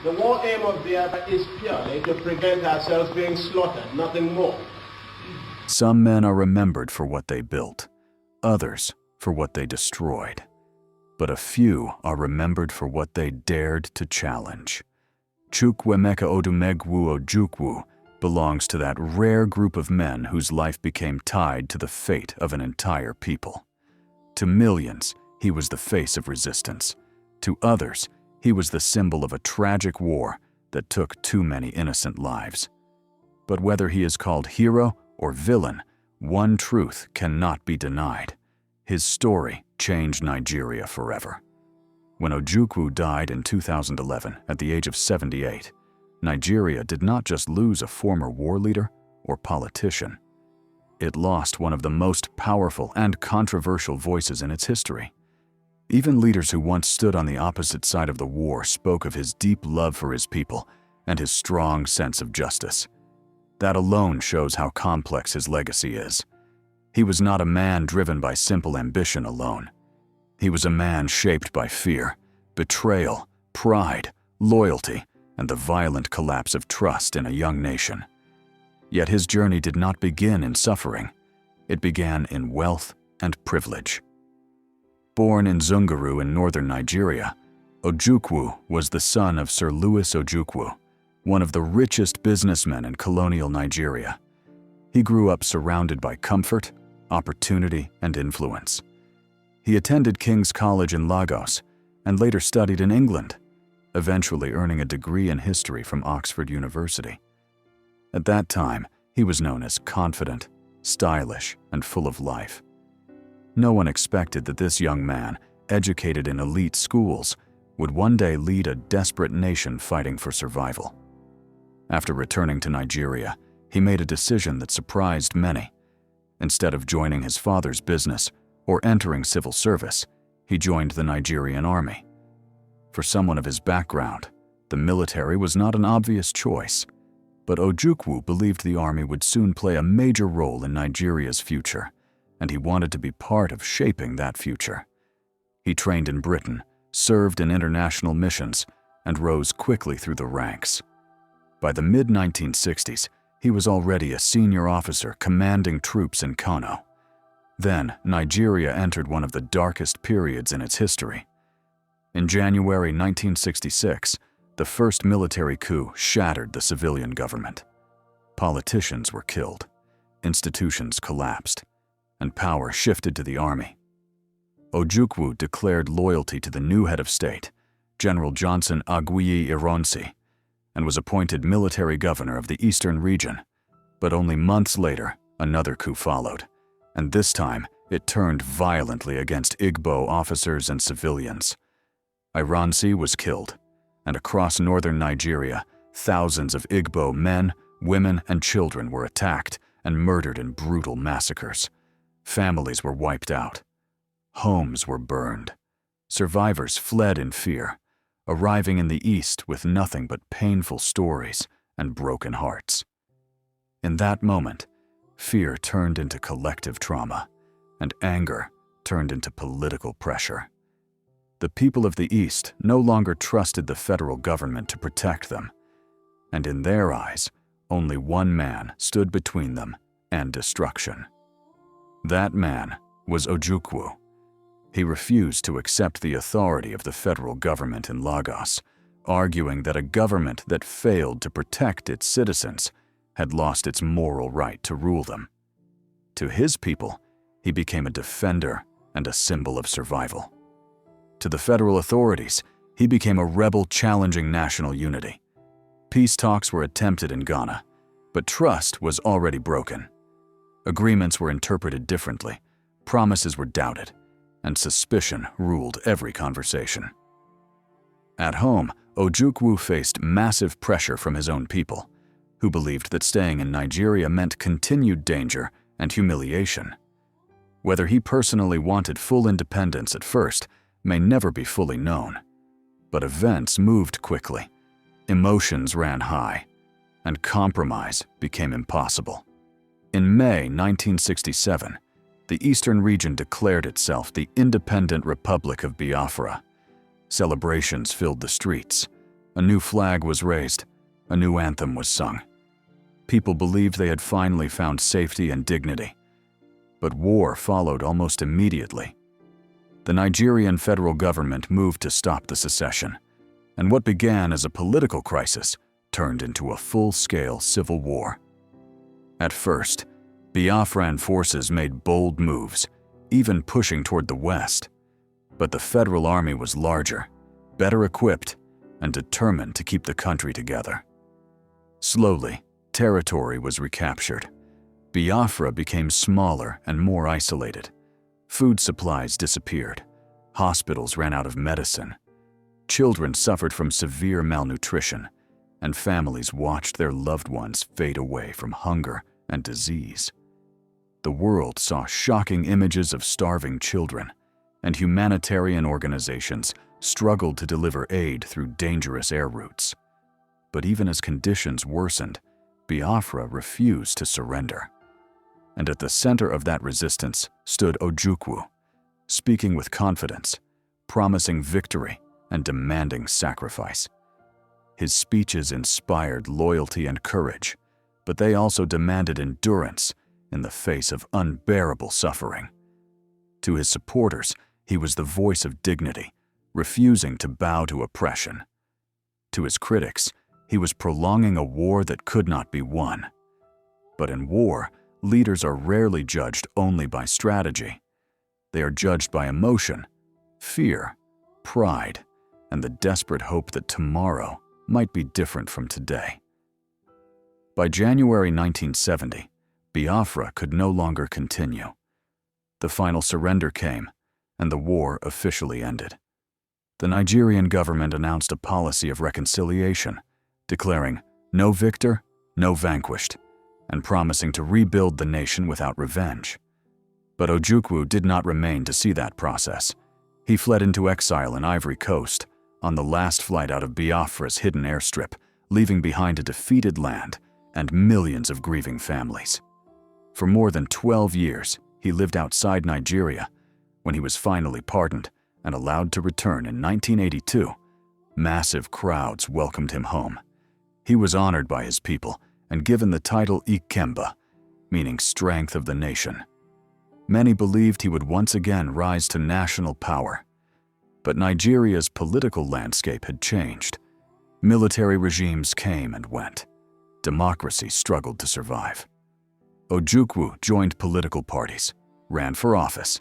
The war aim of Biafra is purely to prevent ourselves being slaughtered, nothing more. Some men are remembered for what they built, others for what they destroyed. But a few are remembered for what they dared to challenge. Chukwuemeka Odumegwu-Ojukwu belongs to that rare group of men whose life became tied to the fate of an entire people. To millions, he was the face of resistance. To others, he was the symbol of a tragic war that took too many innocent lives. But whether he is called hero or villain, one truth cannot be denied. His story changed Nigeria forever. When Ojukwu died in 2011 at the age of 78, Nigeria did not just lose a former war leader or politician. It lost one of the most powerful and controversial voices in its history. Even leaders who once stood on the opposite side of the war spoke of his deep love for his people and his strong sense of justice. That alone shows how complex his legacy is. He was not a man driven by simple ambition alone. He was a man shaped by fear, betrayal, pride, loyalty, and the violent collapse of trust in a young nation. Yet his journey did not begin in suffering. It began in wealth and privilege. Born in Zungeru in northern Nigeria, Ojukwu was the son of Sir Louis Ojukwu, one of the richest businessmen in colonial Nigeria. He grew up surrounded by comfort, opportunity, and influence. He attended King's College in Lagos and later studied in England, eventually earning a degree in history from Oxford University. At that time, he was known as confident, stylish, and full of life. No one expected that this young man, educated in elite schools, would one day lead a desperate nation fighting for survival. After returning to Nigeria, he made a decision that surprised many. Instead of joining his father's business or entering civil service, he joined the Nigerian army. For someone of his background, the military was not an obvious choice, but Ojukwu believed the army would soon play a major role in Nigeria's future, and he wanted to be part of shaping that future. He trained in Britain, served in international missions, and rose quickly through the ranks. By the mid-1960s, he was already a senior officer commanding troops in Kano. Then, Nigeria entered one of the darkest periods in its history. In January 1966, the first military coup shattered the civilian government. Politicians were killed, institutions collapsed, and power shifted to the army. Ojukwu declared loyalty to the new head of state, General Johnson Agui-Ironsi, and was appointed military governor of the eastern region. But only months later, another coup followed, and this time it turned violently against Igbo officers and civilians. Ironsi was killed, and across northern Nigeria, thousands of Igbo men, women, and children were attacked and murdered in brutal massacres. Families were wiped out. Homes were burned. Survivors fled in fear, arriving in the East with nothing but painful stories and broken hearts. In that moment, fear turned into collective trauma, and anger turned into political pressure. The people of the East no longer trusted the federal government to protect them, and in their eyes, only one man stood between them and destruction. That man was Ojukwu. He refused to accept the authority of the federal government in Lagos, arguing that a government that failed to protect its citizens had lost its moral right to rule them. To his people, he became a defender and a symbol of survival. To the federal authorities, he became a rebel challenging national unity. Peace talks were attempted in Ghana, but trust was already broken. Agreements were interpreted differently, promises were doubted, and suspicion ruled every conversation. At home, Ojukwu faced massive pressure from his own people, who believed that staying in Nigeria meant continued danger and humiliation. Whether he personally wanted full independence at first may never be fully known, but events moved quickly, emotions ran high, and compromise became impossible. In May 1967, the eastern region declared itself the independent Republic of Biafra. Celebrations filled the streets, A new flag was raised, a new anthem was sung. People believed they had finally found safety and dignity. But war followed almost immediately. The Nigerian federal government moved to stop the secession, and what began as a political crisis turned into a full-scale civil war. At first, Biafran forces made bold moves, even pushing toward the west. But the federal army was larger, better equipped, and determined to keep the country together. Slowly, territory was recaptured. Biafra became smaller and more isolated. Food supplies disappeared. Hospitals ran out of medicine. Children suffered from severe malnutrition, and families watched their loved ones fade away from hunger and disease. The world saw shocking images of starving children, and humanitarian organizations struggled to deliver aid through dangerous air routes. But even as conditions worsened, Biafra refused to surrender. And at the center of that resistance stood Ojukwu, speaking with confidence, promising victory and demanding sacrifice. His speeches inspired loyalty and courage, but they also demanded endurance in the face of unbearable suffering. To his supporters, he was the voice of dignity, refusing to bow to oppression. To his critics, he was prolonging a war that could not be won. But in war, leaders are rarely judged only by strategy. They are judged by emotion, fear, pride, and the desperate hope that tomorrow might be different from today. By January 1970, Biafra could no longer continue. The final surrender came, and the war officially ended. The Nigerian government announced a policy of reconciliation, declaring no victor, no vanquished, and promising to rebuild the nation without revenge. But Ojukwu did not remain to see that process. He fled into exile in Ivory Coast, on the last flight out of Biafra's hidden airstrip, leaving behind a defeated land and millions of grieving families. For more than 12 years, he lived outside Nigeria. When he was finally pardoned and allowed to return in 1982, massive crowds welcomed him home. He was honored by his people and given the title Ikemba, meaning strength of the nation. Many believed he would once again rise to national power. But Nigeria's political landscape had changed. Military regimes came and went. Democracy struggled to survive. Ojukwu joined political parties, ran for office,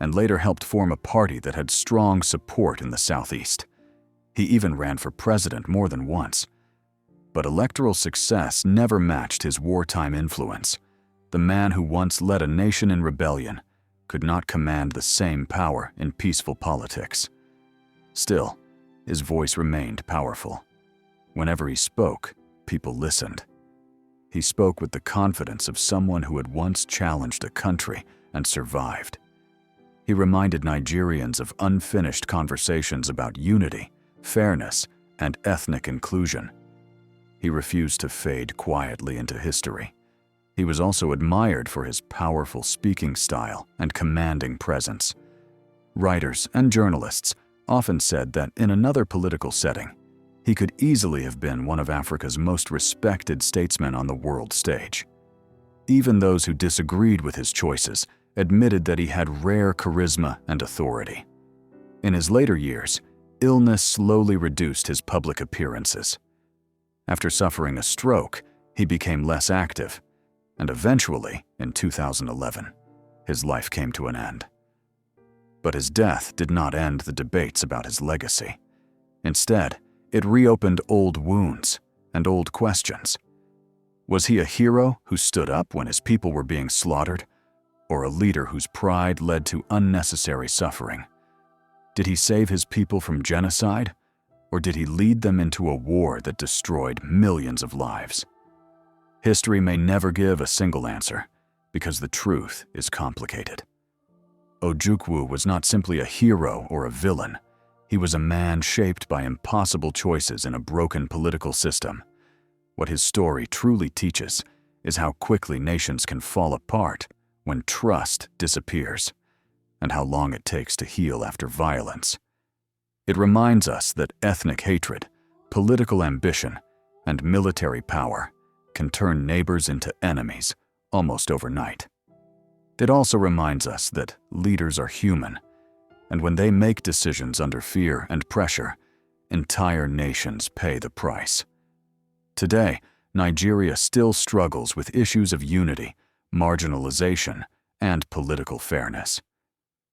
and later helped form a party that had strong support in the southeast. He even ran for president more than once. But electoral success never matched his wartime influence. The man who once led a nation in rebellion could not command the same power in peaceful politics. Still, his voice remained powerful. Whenever he spoke, people listened. He spoke with the confidence of someone who had once challenged a country and survived. He reminded Nigerians of unfinished conversations about unity, fairness, and ethnic inclusion. He refused to fade quietly into history. He was also admired for his powerful speaking style and commanding presence. Writers and journalists often said that in another political setting, he could easily have been one of Africa's most respected statesmen on the world stage. Even those who disagreed with his choices admitted that he had rare charisma and authority. In his later years, illness slowly reduced his public appearances. After suffering a stroke, he became less active, and eventually, in 2011, his life came to an end. But his death did not end the debates about his legacy. Instead, it reopened old wounds and old questions. Was he a hero who stood up when his people were being slaughtered, or a leader whose pride led to unnecessary suffering? Did he save his people from genocide, or did he lead them into a war that destroyed millions of lives? History may never give a single answer, because the truth is complicated. Ojukwu was not simply a hero or a villain. He was a man shaped by impossible choices in a broken political system. What his story truly teaches is how quickly nations can fall apart when trust disappears, and how long it takes to heal after violence. It reminds us that ethnic hatred, Political ambition and military power can turn neighbors into enemies almost overnight. It also reminds us that leaders are human, and when they make decisions under fear and pressure, entire nations pay the price. Today, Nigeria still struggles with issues of unity, marginalization, and political fairness.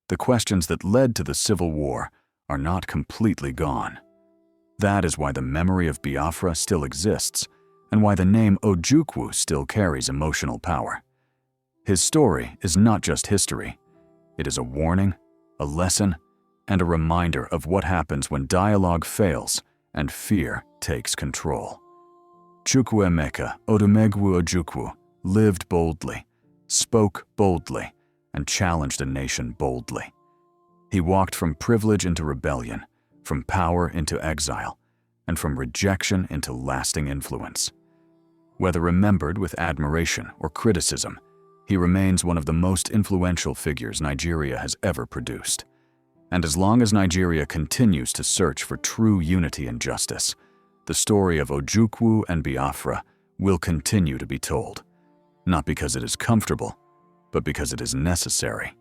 The questions that led to the civil war are not completely gone. That is why the memory of Biafra still exists, and why the name Ojukwu still carries emotional power. His story is not just history. It is a warning, a lesson, and a reminder of what happens when dialogue fails and fear takes control. Chukwuemeka Odumegwu-Ojukwu lived boldly, spoke boldly, and challenged a nation boldly. He walked from privilege into rebellion, from power into exile, and from rejection into lasting influence. Whether remembered with admiration or criticism, he remains one of the most influential figures Nigeria has ever produced. And as long as Nigeria continues to search for true unity and justice, the story of Ojukwu and Biafra will continue to be told, not because it is comfortable, but because it is necessary.